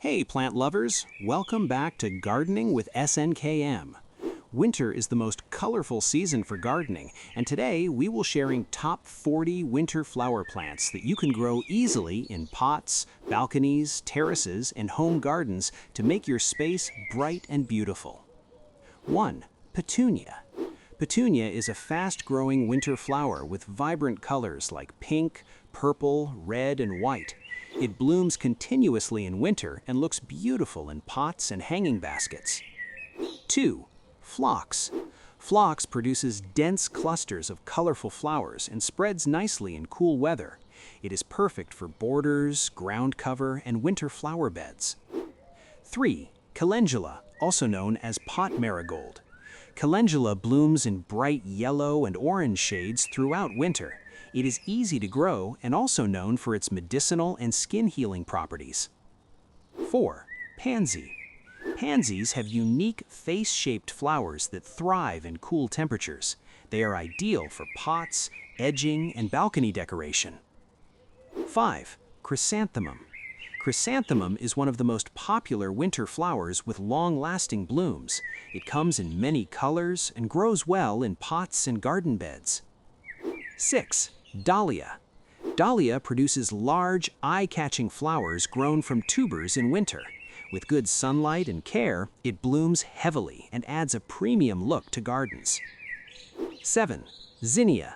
Hey plant lovers, welcome back to Gardening with SNKM. Winter is the most colorful season for gardening, and today we will sharing top 40 winter flower plants that you can grow easily in pots, balconies, terraces, and home gardens to make your space bright and beautiful. 1. Petunia. Petunia is a fast-growing winter flower with vibrant colors like pink, purple, red, and white. It blooms continuously in winter and looks beautiful in pots and hanging baskets. 2. Phlox. Phlox produces dense clusters of colorful flowers and spreads nicely in cool weather. It is perfect for borders, ground cover, and winter flower beds. 3. Calendula, also known as pot marigold. Calendula blooms in bright yellow and orange shades throughout winter. It is easy to grow and also known for its medicinal and skin-healing properties. 4. Pansy. Pansies have unique face-shaped flowers that thrive in cool temperatures. They are ideal for pots, edging, and balcony decoration. 5. Chrysanthemum. Chrysanthemum is one of the most popular winter flowers with long-lasting blooms. It comes in many colors and grows well in pots and garden beds. 6. Dahlia. Dahlia produces large, eye-catching flowers grown from tubers in winter. With good sunlight and care, it blooms heavily and adds a premium look to gardens. 7. Zinnia.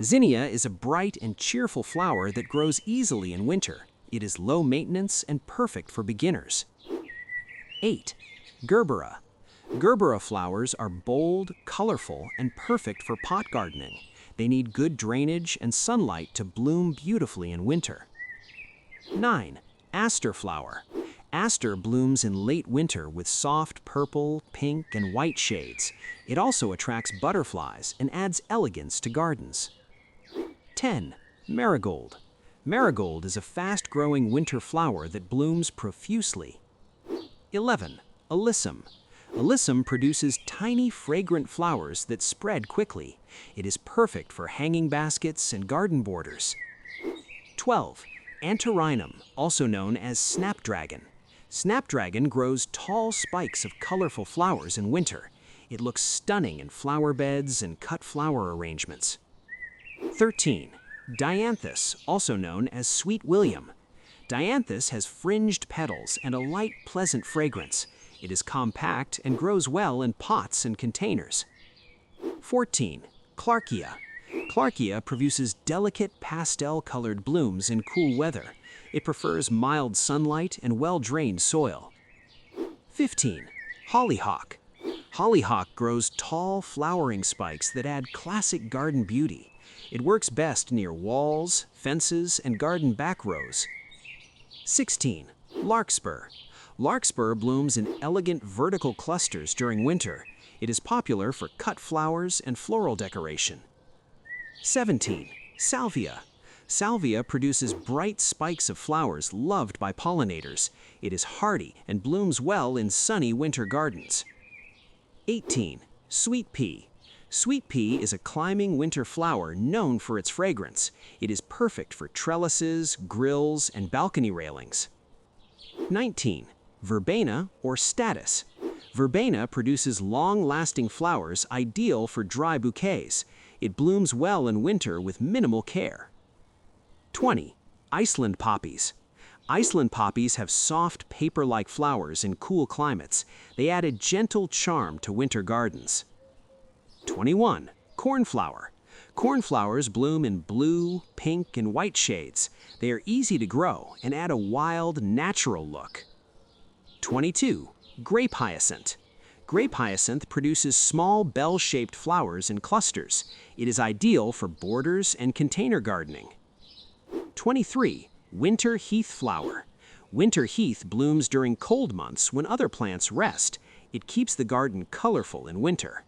Zinnia is a bright and cheerful flower that grows easily in winter. It is low maintenance and perfect for beginners. 8. Gerbera. Gerbera flowers are bold, colorful, and perfect for pot gardening. They need good drainage and sunlight to bloom beautifully in winter. 9. Aster Flower. Aster blooms in late winter with soft purple, pink, and white shades. It also attracts butterflies and adds elegance to gardens. 10. Marigold. Marigold is a fast-growing winter flower that blooms profusely. 11. Alyssum. Alyssum produces tiny, fragrant flowers that spread quickly. It is perfect for hanging baskets and garden borders. 12. Antirrhinum, also known as Snapdragon. Snapdragon grows tall spikes of colorful flowers in winter. It looks stunning in flower beds and cut flower arrangements. 13. Dianthus, also known as Sweet William. Dianthus has fringed petals and a light, pleasant fragrance. It is compact and grows well in pots and containers. 14. Clarkia. Clarkia produces delicate pastel-colored blooms in cool weather. It prefers mild sunlight and well-drained soil. 15. Hollyhock. Hollyhock grows tall, flowering spikes that add classic garden beauty. It works best near walls, fences, and garden back rows. 16. Larkspur. Larkspur blooms in elegant vertical clusters during winter. It is popular for cut flowers and floral decoration. 17. Salvia. Salvia produces bright spikes of flowers loved by pollinators. It is hardy and blooms well in sunny winter gardens. 18. Sweet pea. Sweet pea is a climbing winter flower known for its fragrance. It is perfect for trellises, grills, and balcony railings. 19. Verbena or statice. Verbena produces long-lasting flowers ideal for dry bouquets. It blooms well in winter with minimal care. 20. Iceland poppies. Iceland poppies have soft, paper-like flowers in cool climates. They add a gentle charm to winter gardens. 21. Cornflower. Cornflowers bloom in blue, pink, and white shades. They are easy to grow and add a wild, natural look. 22. Grape Hyacinth. Grape Hyacinth produces small, bell-shaped flowers in clusters. It is ideal for borders and container gardening. 23. Winter Heath Flower. Winter heath blooms during cold months when other plants rest. It keeps the garden colorful in winter.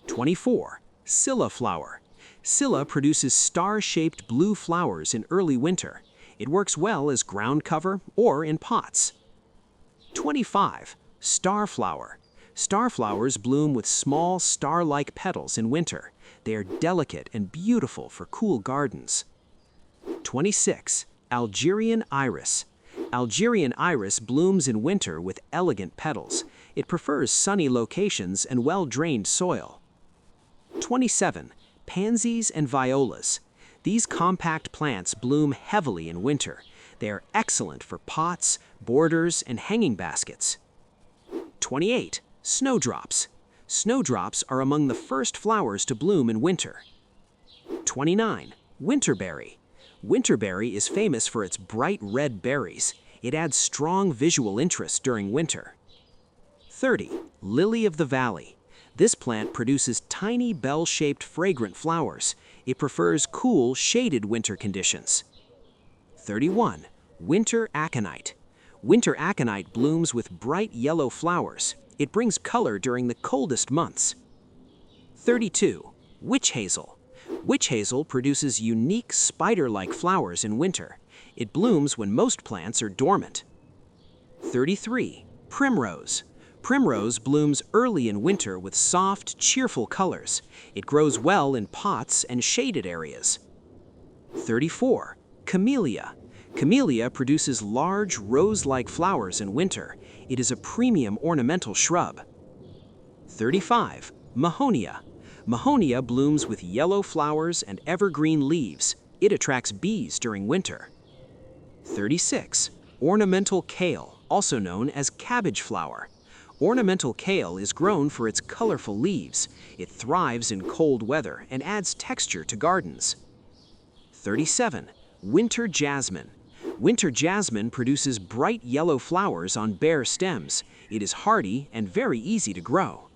24. Scilla Flower. Scilla produces star-shaped blue flowers in early winter. It works well as ground cover or in pots. 25. Star Flower. Star flowers bloom with small star-like petals in winter. They are delicate and beautiful for cool gardens. 26. Algerian Iris. Algerian iris blooms in winter with elegant petals. It prefers sunny locations and well-drained soil. 27. Pansies and violas. These compact plants bloom heavily in winter. They are excellent for pots, borders, and hanging baskets. 28. Snowdrops. Snowdrops are among the first flowers to bloom in winter. 29. Winterberry. Winterberry is famous for its bright red berries. It adds strong visual interest during winter. 30. Lily of the Valley. This plant produces tiny bell-shaped fragrant flowers. It prefers cool, shaded winter conditions. 31. Winter Aconite. Winter Aconite blooms with bright yellow flowers. It brings color during the coldest months. 32. Witch Hazel. Witch hazel produces unique spider-like flowers in winter. It blooms when most plants are dormant. 33. Primrose. Primrose blooms early in winter with soft, cheerful colors. It grows well in pots and shaded areas. 34. Camellia. Camellia produces large, rose-like flowers in winter. It is a premium ornamental shrub. 35. Mahonia. Mahonia blooms with yellow flowers and evergreen leaves. It attracts bees during winter. 36. Ornamental kale, also known as cabbage flower. Ornamental kale is grown for its colorful leaves. It thrives in cold weather and adds texture to gardens. 37. Winter jasmine. Winter jasmine produces bright yellow flowers on bare stems. It is hardy and very easy to grow.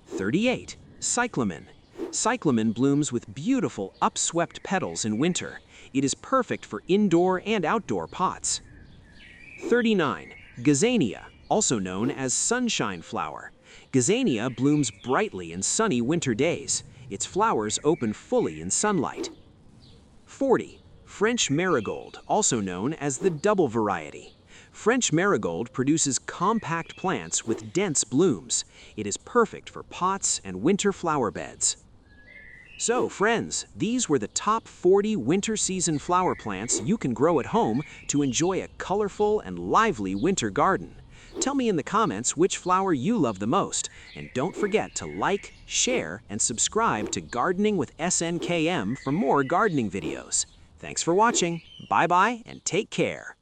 38. Cyclamen. Cyclamen blooms with beautiful upswept petals in winter. It is perfect for indoor and outdoor pots. 39. Gazania, also known as sunshine flower. Gazania blooms brightly in sunny winter days. Its flowers open fully in sunlight. 40. French marigold, also known as the double variety. French marigold produces compact plants with dense blooms. It is perfect for pots and winter flower beds. So, friends, these were the top 40 winter season flower plants you can grow at home to enjoy a colorful and lively winter garden. Tell me in the comments which flower you love the most, and don't forget to like, share, and subscribe to Gardening with SNKM for more gardening videos. Thanks for watching, bye-bye, and take care.